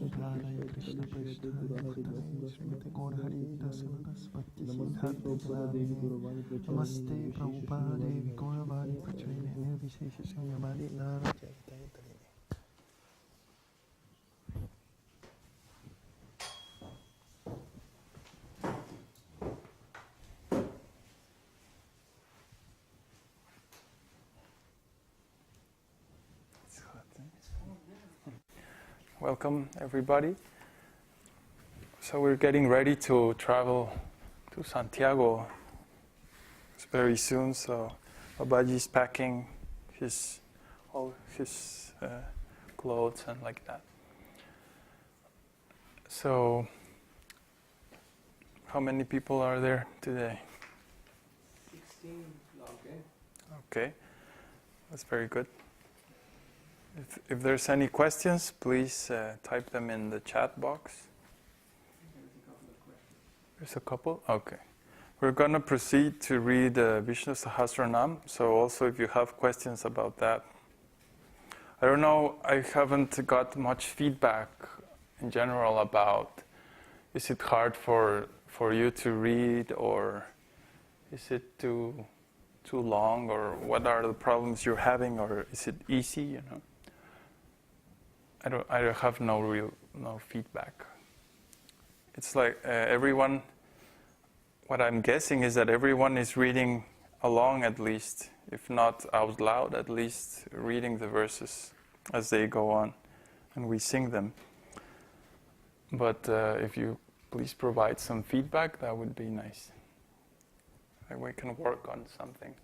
Vishnupadaya Krishna Prasthaya Bhutale Srimate Gaurahari Dasanadasvati Siddharte Purane Namaste Prabhupada Gauravani Pracharine Nirvishesha Sanyamadi Nara Chaitanya. Welcome everybody. So we're getting ready to travel to Santiago very soon. So Bābājī is packing all his clothes and like that. So how many people are there today? 16 logged in. Okay, that's very good. If there's any questions, please type them in the chat box. There's a couple? Okay. We're going to proceed to read Viṣṇusahasranāma, so also if you have questions about that. I don't know, I haven't got much feedback in general about, is it hard for you to read, or is it too long, or what are the problems you're having, or is it easy, you know? I have no feedback. It's like everyone, what I'm guessing is that everyone is reading along at least, if not out loud, at least reading the verses as they go on, and we sing them. But if you please provide some feedback, that would be nice. Like we can work on something,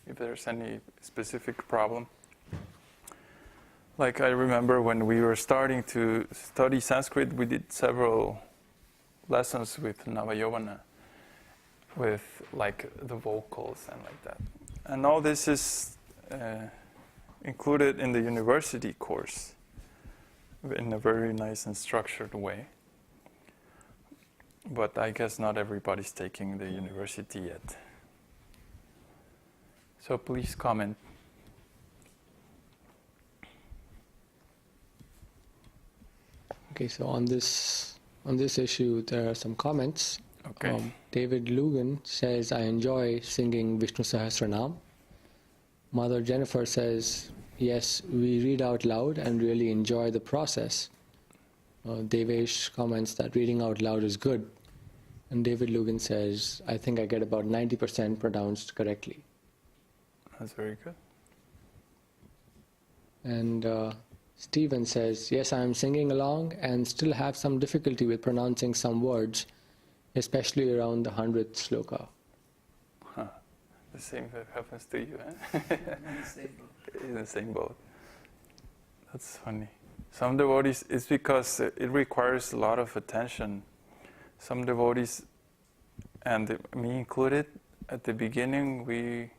if there's any specific problem. Like I remember when we were starting to study Sanskrit, we did several lessons with Navayovana, with like the vocals and like that. And all this is included in the university course in a very nice and structured way. But I guess not everybody's taking the university yet. So please comment. Okay, so on this issue, there are some comments. Okay. David Lugan says, I enjoy singing Viṣṇusahasranāma. Mother Jennifer says, yes, we read out loud and really enjoy the process. Devesh comments that reading out loud is good. And David Lugan says, I think I get about 90% pronounced correctly. That's very good. And Stephen says, yes, I am singing along and still have some difficulty with pronouncing some words, especially around the 100th sloka. Huh. The same that happens to you, eh? In the same boat. That's funny. Some devotees, it's because it requires a lot of attention. Some devotees, and me included, at the beginning,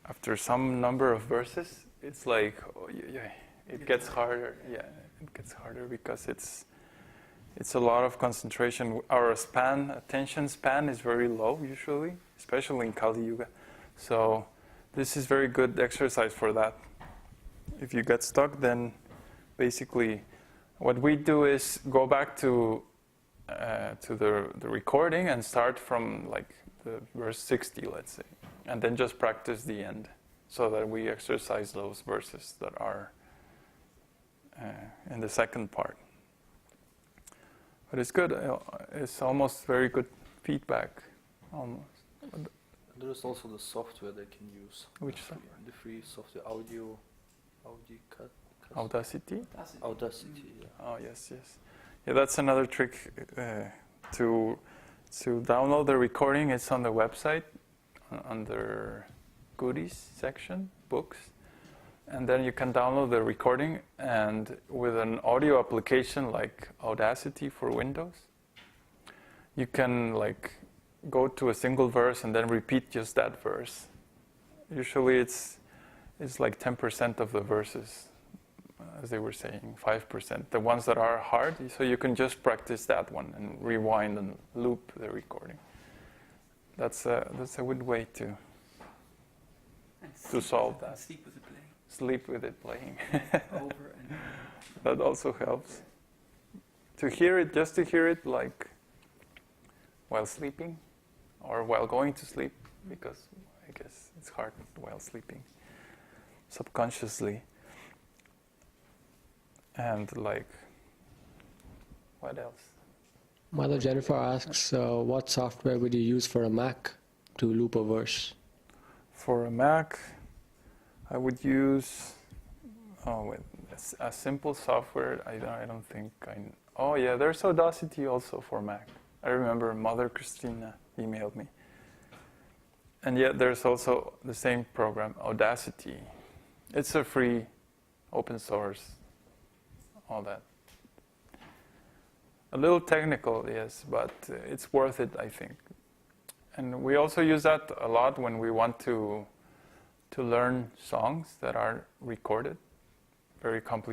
after some number of verses, it's like, oh, yeah. It gets harder, it gets harder because it's a lot of concentration. Our attention span is very low usually, especially in Kali Yuga. So this is very good exercise for that. If you get stuck, then basically what we do is go back to the recording and start from like the verse 60, let's say, and then just practice the end so that we exercise those verses that are in the second part. But it's good. It's almost very good feedback. Almost. There is also the software they can use. Which software? The free software, Audacity. Audacity. Yeah. Oh yes. Yeah, that's another trick to download the recording. It's on the website under goodies section, books. And then you can download the recording, and with an audio application like Audacity for Windows, you can like go to a single verse and then repeat just that verse. Usually it's like 10% of the verses, as they were saying, 5%. The ones that are hard, so you can just practice that one and rewind and loop the recording. That's a good way to solve that. Sleep with it playing. Over and over. That also helps. to hear it, just to hear it, like while sleeping or while going to sleep, because I guess it's hard while sleeping, subconsciously. And like, what else? Mother Jennifer asks, what software would you use for a Mac to loop a verse? For a Mac, I would use a simple software. I don't think oh yeah, there's Audacity also for Mac. I remember Mother Christina emailed me. And yet there's also the same program, Audacity. It's a free, open source, all that. A little technical, yes, but it's worth it, I think. And we also use that a lot when we want to learn songs that are recorded, very complicated.